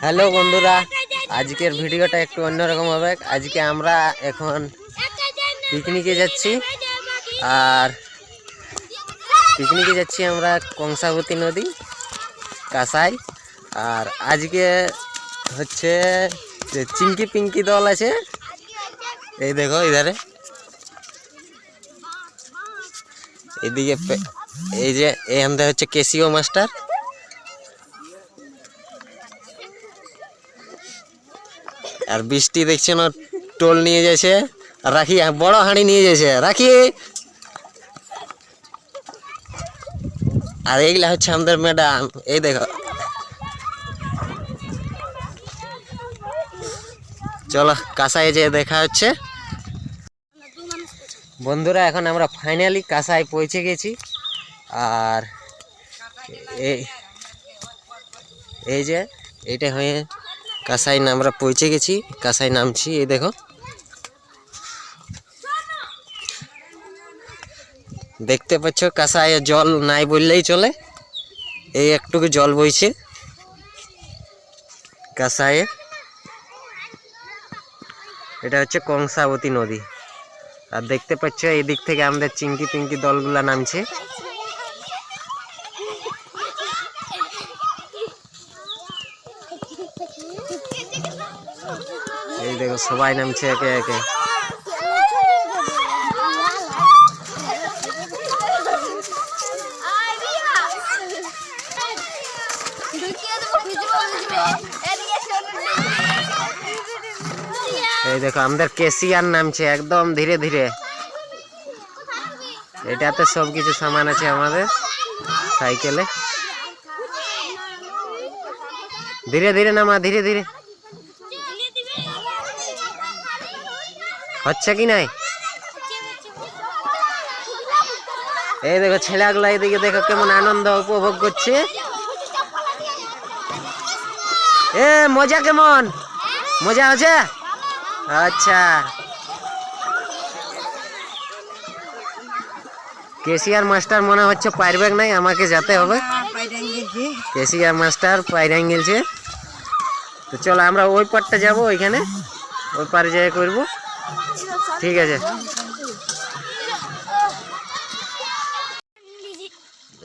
Hello বন্ধুরা, আজকের ভিডিওটা একটু অন্যরকম হবে। আজকে আমরা এখন পিকনিকে যাচ্ছি, আর পিকনিকে যাচ্ছি আমরা কংসাবতী নদী কাঁসাই। আর আজকে হচ্ছে যে চিঙ্কি পিঙ্কি দল আছে, এই দেখো ইধারে, এদিকে এই যে এই আমাদের হচ্ছে কেসিও মাস্টার, আর বৃষ্টি দেখছে না, টোল নিয়ে যাচ্ছে, রাখি বড় হাঁড়ি নিয়ে যাচ্ছে রাখি। আর এইগুলা হচ্ছে আমাদের ম্যাডাম, এই দেখো। চলো কাঁসাই যে দেখা হচ্ছে। বন্ধুরা, এখন আমরা ফাইনালি কাঁসাই পৌঁছে গেছি। আর এই যে এইটা হয়ে কাঁসাই আমরা পৌঁছে গেছি, কাঁসাই নামছি। এই দেখো, দেখতে পাচ্ছ কাঁসাই জল নাই বললেই চলে, এই একটুকু জল বইছে কাঁসাইয়ে। এটা হচ্ছে কংসাবতী নদী। আর দেখতে পাচ্ছ এই দিক থেকে আমাদের চিঙ্কি পিঙ্কি দলগুলা নামছে। এই দেখো সবাই নামছে একে একে। এই দেখো আমাদের কেসিয়ার নামছে একদম ধীরে ধীরে। এটাতে সব কিছু সামান আছে আমাদের সাইকেলে। ধীরে ধীরে নামা, ধীরে ধীরে। হচ্ছে কি নাই? এই দেখো ছেলেগুলো এদিকে দেখো কেমন আনন্দ উপভোগ করছে। এ মজা কেমন? মজা আছে? আচ্ছা, কেসিয়ার মাস্টার মনে হচ্ছে পারবে নাই, আমাকে যেতে হবে। কেসিয়ার মাস্টার পায়রাং গেলছে। তো চলো আমরা ওই পারটা যাবো, ওইখানে ওই পারে যাই করবো। ঠিক আছে।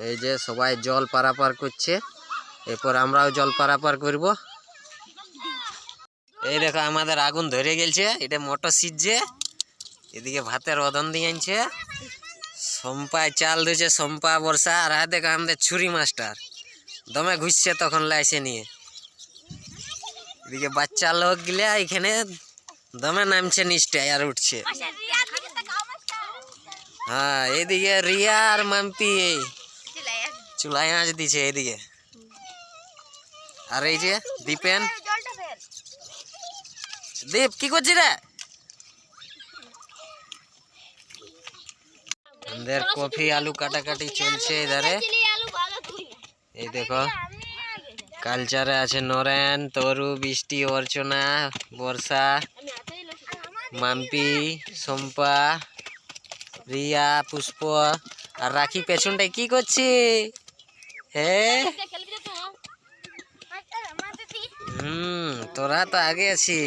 এই যে সবাই জল পারাপার করছে, এরপর আমরাও জল পারাপার করব। এই দেখো আমাদের আগুন ধরে গেছে, এটা মোটর সিজছে, এদিকে ভাতের রধন দিয়ে আনছে, সম্পায় চাল দিচ্ছে, সম্পা বর্ষা। আর দেখো আমাদের ছুরি মাস্টার দমে ঘুরছে তখন লাইসে নিয়ে। এদিকে বাচ্চা লোক গিলা এখানে দমে নামছে নিচটায় আর উঠছে। হ্যাঁ, এইদিকে রিয়া আর মাম্পি চুলায় আঁচ দিছে এইদিকে। আর এই যে দীপেন, দীপ কি করছি রে? আমাদের কফি আলু কাটাকাটি চলছে এধারে। এই দেখো কালচারে আছে নরেন, তরু, বৃষ্টি, অর্চনা, বর্ষা, মাম্পি, সম্পা, রিয়া, পুষ্প আর রাখি পেছনটায় কি করছি? হ্যাঁ, তোরা তো আগে আছি।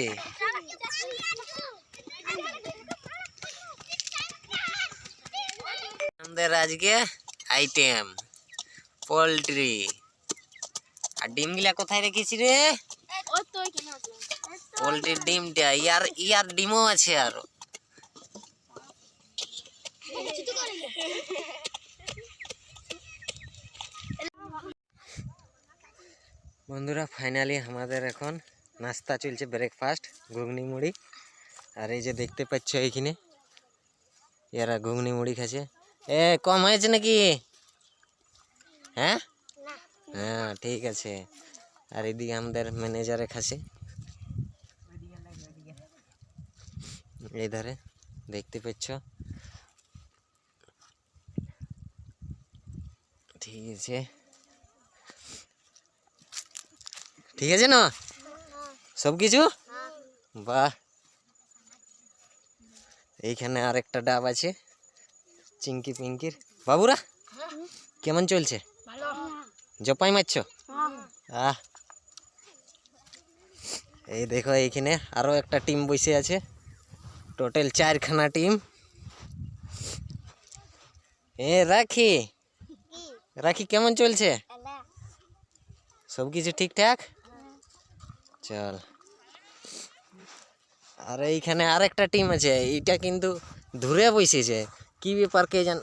আমাদের আজকে আইটেম পোল্ট্রি। আর ডিমগুলা কোথায় রেখেছি রে? পোল্ট্রির ডিমটা, ইয়ার ডিমও আছে আরো। বন্ধুরা, ফাইনালি আমাদের এখন নাস্তা চলছে, ব্রেকফাস্ট, ঘুগনি মুড়ি। আর এই যে দেখতে পাচ্ছ এইখানে এরা ঘুগনি মুড়ি খাচ্ছে। এ কম হয়েছে নাকি? হ্যাঁ হ্যাঁ, ঠিক আছে। আর এদিকে আমাদের ম্যানেজারে খাচ্ছে, এই ধারে দেখতে পাচ্ছ। ঠিক আছে, ঠিক আছে না সব কিছু? বাহ, এইখানে আরেকটা ডাব আছে চিঙ্কি পিঙ্কির। বাবুরা কেমন চলছে? জপাই মারছ? আহ, এই দেখো এইখানে আরো একটা টিম বসে আছে, টোটাল 4খানা টিম। রাখি রাখি কেমন চলছে? সব কিছু ঠিকঠাক? চল। আর এইখানে আরেকটা টিম আছে, এইটা কিন্তু ধরে বসেছে, কি ব্যাপার কে জান।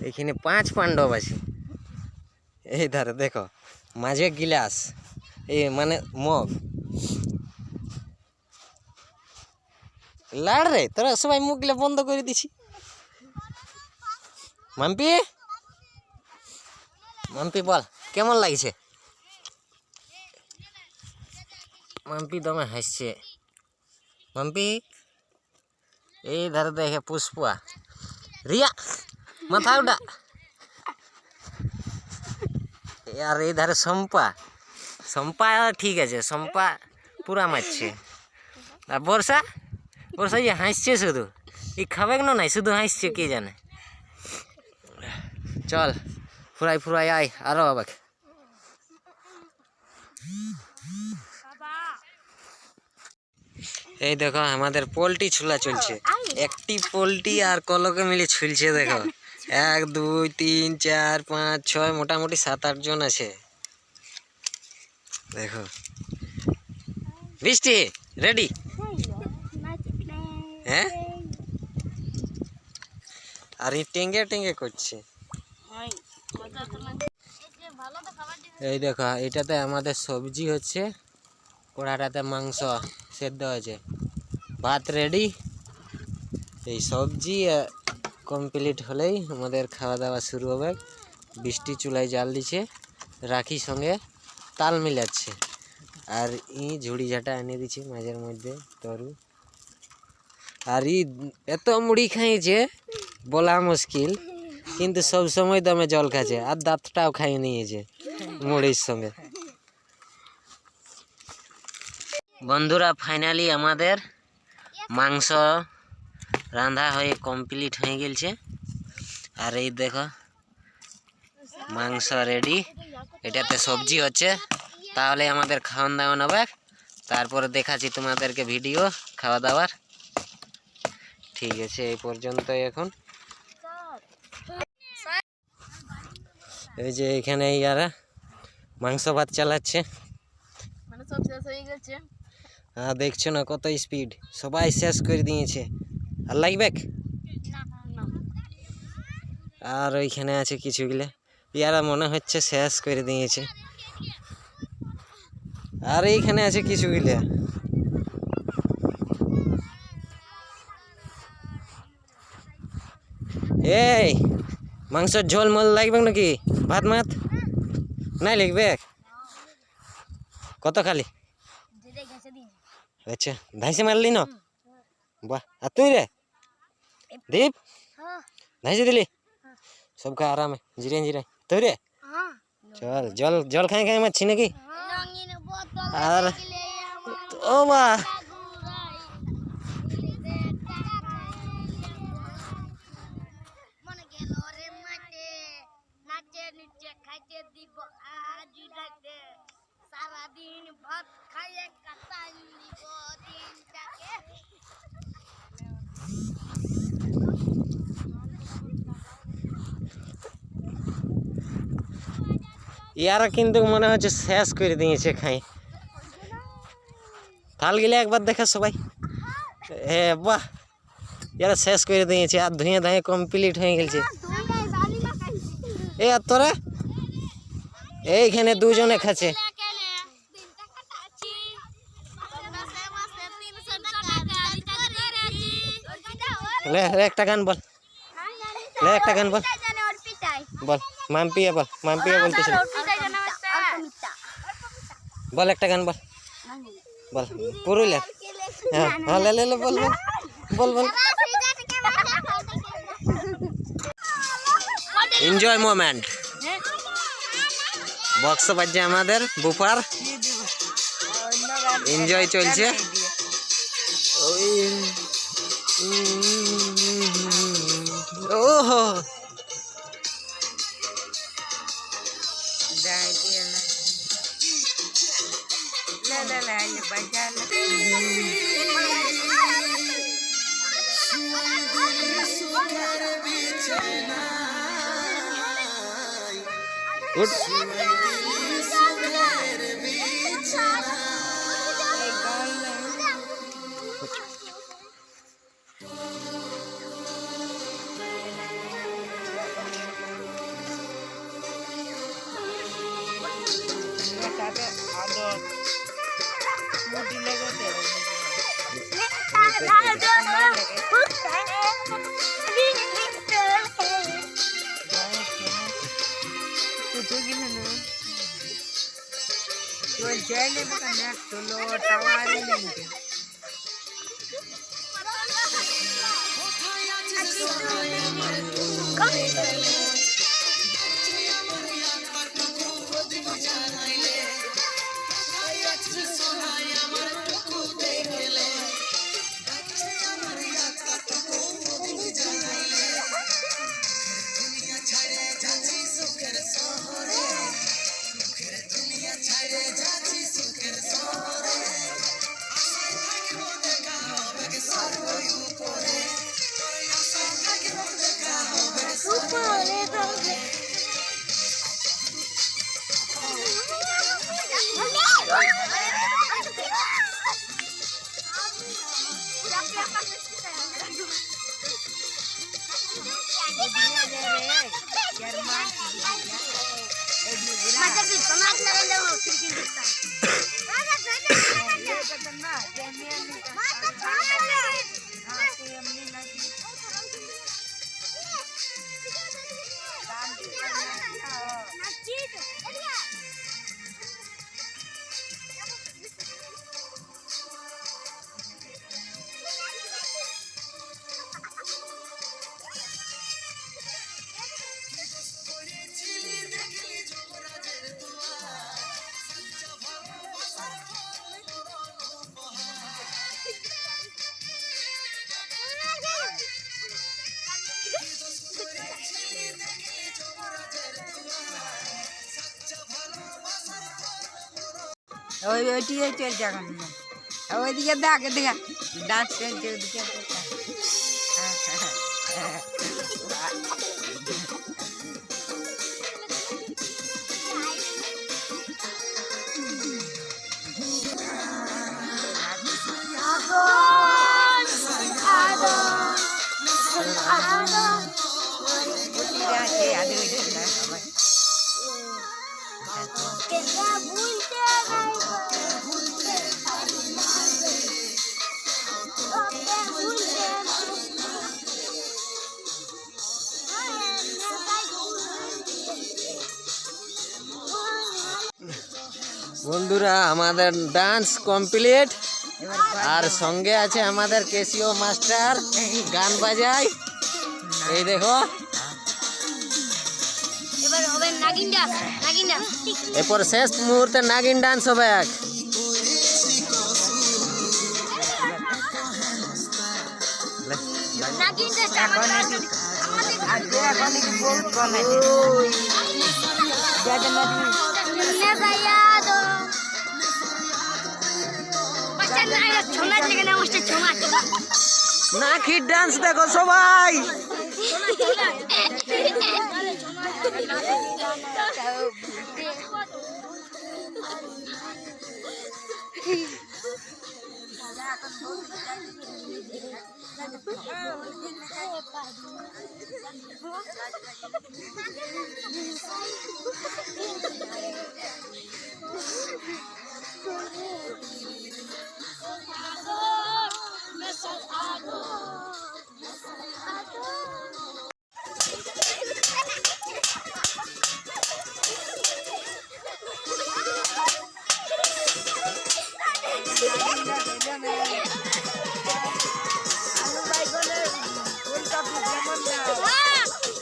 এখানে 5 পাণ্ডব আছে। এই ধারে দেখো, মাঝে গিলাস, এই মানে মগ। লাড় রে, তোরা সবাই মুখগুলো বন্ধ করে দিছি। মাম্পি মাম্পি বল কেমন লাগছে? মাম্পি দমে হাসছে। মাম্পি এই ধারে দেখে পুষ্পা, রিয়া মাথা উঠা। আর এই ধারে সম্পা, সম্পা ঠিক আছে, সম্পা পুরা মারছে। আর বর্ষা, বর্ষা যে হাসছে শুধু, এই খাবে না নাই, শুধু হাসছে, কে জানে। চল ফুরাই ফুরাই আয় আরো আবার। এই দেখো আমাদের পোল্ট্রি ছুলা চলছে, একটি পোল্ট্রি আর কলকে মিলে ছুলছে। দেখো 1 2 3 4 5 6 মোটামুটি 7-8 জন আছে। দেখো বৃষ্টি রেডি? হ্যাঁ, আর এই টেঙ্গে টেঙ্গে করছে। এই দেখো এটাতে আমাদের সবজি হচ্ছে, কড়াটাতে মাংস সেদ্ধ হয়েছে, ভাত রেডি। এই সবজি কমপ্লিট হলেই আমাদের খাওয়া দাওয়া শুরু হবে। বৃষ্টি চুলায় জাল দিচ্ছে, রাখি সঙ্গে তাল মিলাচ্ছে, আর ঝুড়ি ঝাঁটা এনে দিচ্ছে মাঝের মধ্যে তরু। আর এত মুড়ি খাইছে বলা মুশকিল, কিন্তু সব সময় দমে জল খাচ্ছে, আর দাঁতটাও খাইয়ে নিয়েছে মুড়ির সঙ্গে। বন্ধুরা ফাইনালি আমাদের মাংস রান্না হয়ে কমপ্লিট হয়ে গেছে। আর এই দেখো মাংস রেডি, এটাতে সবজি হচ্ছে। তাহলে আমাদের খাওয়ান দাওয়ান হবে, তারপরে দেখাচ্ছি তোমাদেরকে ভিডিও খাওয়া দাওয়ার। ঠিক আছে, এই পর্যন্ত। এখন এই যে এখানে ইয়ারা মাংস ভাত চালাচ্ছে, হ্যাঁ দেখছো না কত স্পিড, সবাই শেষ করে দিয়েছে। আর লাগবে? আর ওইখানে আছে কিছুগুলা, ইয়ারা মনে হচ্ছে শেষ করে দিয়েছে। আর এইখানে আছে কিছুগুলা। এই মাংসের ঝোল মল লাগবে নাকি? ভাত মাত নাই লাগবে? কত খালি? আচ্ছা ধাইসে মারলি না? বাহ। আর তুই রে দীপ, ধাইসে দিলি? সব খা আরামে, জিরে জিরে। তুই রে চল, জল জল খাই খাই মারছি নাকি? আর ও মা, ইয়ারা কিন্তু মনে হচ্ছে শেষ করে দিয়েছে খাই। থাল গেলে একবার দেখা সবাই। হ্যাঁ বাহ, ইয়ারা শেষ করে দিয়েছে, আর ধুয়ে ধাঁয়ে কমপ্লিট হয়ে গেছে। এ আর তোরা এইখানে দুজনে খাচ্ছে। একটা গান বল, একটা গান বল, বল মাম্পিয়া বল, মাম্পিয়া বলতেছিল, বল একটা গান বল, বল পুরুলিয়া। হ্যাঁ বল বল বল বল। Enjoy moment. বক্স বাজছে আমাদের বুফার, এনজয় চলছে। ওহো উঠ। ওইটিয়ে চলছে এখন, ওইদিকে দেখ, এদিকে ডান্স চলছে, ওইদিকে বন্ধুরা আমাদের ডান্স কমপ্লিট, আর সঙ্গে আছে আমাদের কেসিও মাস্টার গান বাজায়। এই দেখো, এরপর শেষ মুহূর্তে নাগিন ডান্স হবে। নাকি ডান্স দেখো সবাই।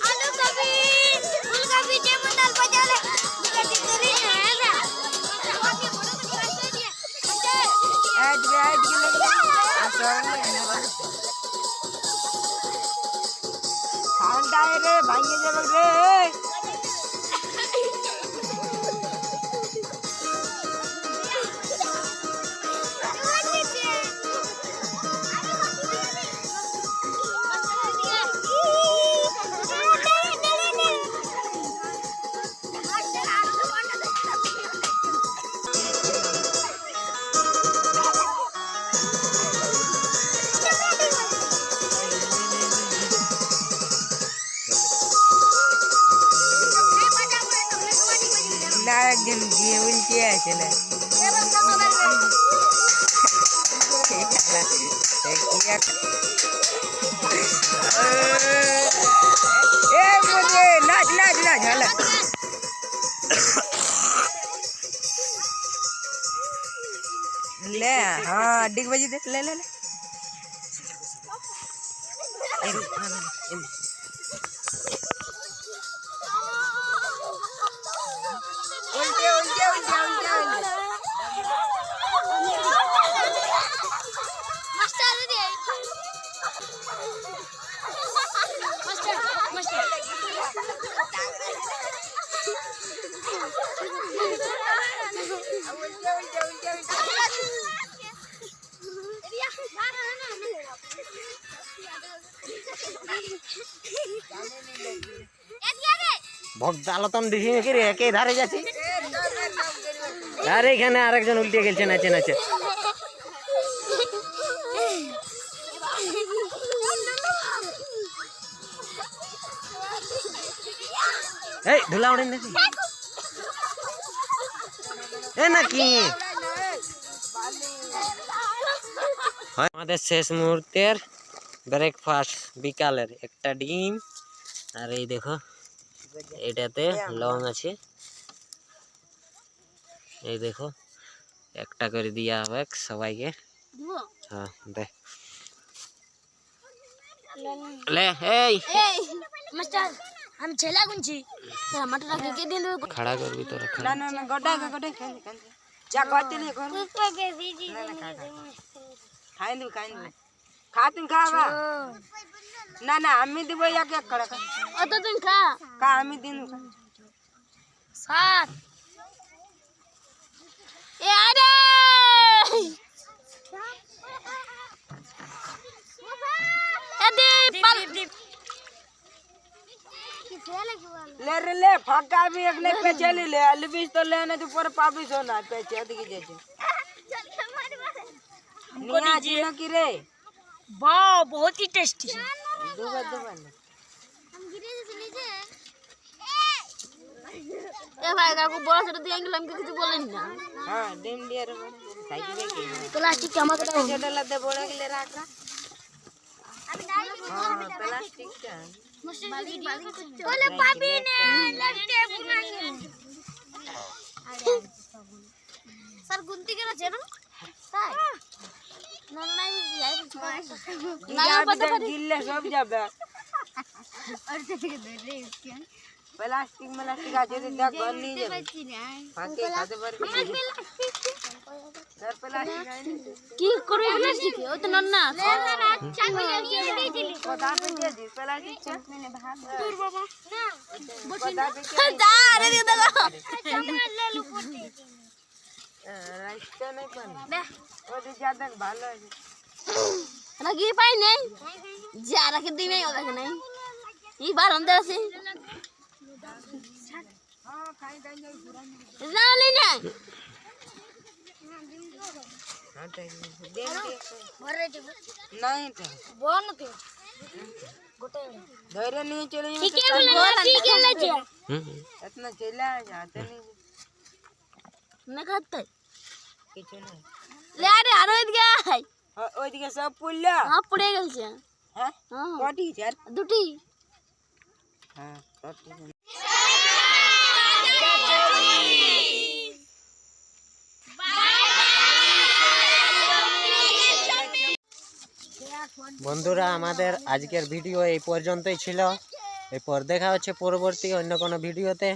আলু কবি রে ভাঙিয়ে যাবে রে না একজন গিয়ে উল্টে আছে না नाच नाच नाच हला ले हाँ डिग बजी दे ले ले ले उल्टे उल्टे उल्टे उल्टे मास्टर दे मास्टर मास्टर उल्टे उल्टे उल्टे रिया मार ना ভক্তালতন দিছি নাকি রে কে ধারে যাচ্ছি আর এইখানে আরেকজন উল্টে গেছে নাচে নাচে এই ধুলা উড়েন নাকি এ নাকি আমাদের শেষ মুহূর্তের ব্রেকফাস্ট বিকালের একটা ডিম আর এই দেখো এটাতে লং আছে এই দেখো একটা করে দিয়া হবে সবাইকে হ্যাঁ দে ले এই मास्टर हम छेला गुंजी तेरा मटर रख के दिन खड़ा कर भी तो रखा ना ना ना गोटा खेल जा कहते नहीं कर खाइन दो खा तुम खावा ना ना हमें देबो या के खड़ा ओ तो तुम खा का हमें दिन सात ए अरे ले रे ले फाका भी एक ने पे चली ले अलबीस तो लेने तो पर पापिस होना पे चेद की जैसे निया जी न की रे वाह बहुत ही टेस्टी दुबा हम गिरे जैसे नीचे ए भाई काकू बड़ा से दिएंगे हम किसी बोले ना हां डेम दिया रे साइकिल के प्लास्टिक जमा कर चला दे बोला के ले रखा हां प्लास्टिक का बोले पापी ने लगते पुरानी सर गुंती के ना चलो ताई नहीं यार ना पता दिल्ले सब जाबे और से दे रे इसके प्लास्टिक आज दे घर नहीं जाबे फाके खाते पर सर प्लास्टिक की करे प्लास्टिक ओ तो नन्ना अच्छा मिले दे दिली पता पे जी प्लास्टिक मैंने भाग दूर बाबा ना जा रे दे दो ले लो पोटी रास्ता नहीं पानी वो ज्यादा भालो है लगी पाई नहीं जा रखे दी नहीं होता नहीं ये बार हम दे से हां खाई देंगे पुरानी ना ले ना हां देंगे भरे दे नहीं था बोन के गोटे धैर्य नहीं चले ठीक है बोला ठीक है ले जा इतना चला जाते नहीं मैं कहता কিছু না ले अरे आरो गया है ওইদিকে সব পুল্লা हां पड़े गेल छे হ্যাঁ हां কটি চার दुटी হ্যাঁ কটি বন্ধুরা আমাদের আজকের ভিডিও এই পর্যন্তই ছিল এরপর দেখা হচ্ছে পরবর্তী অন্য কোনো ভিডিওতে।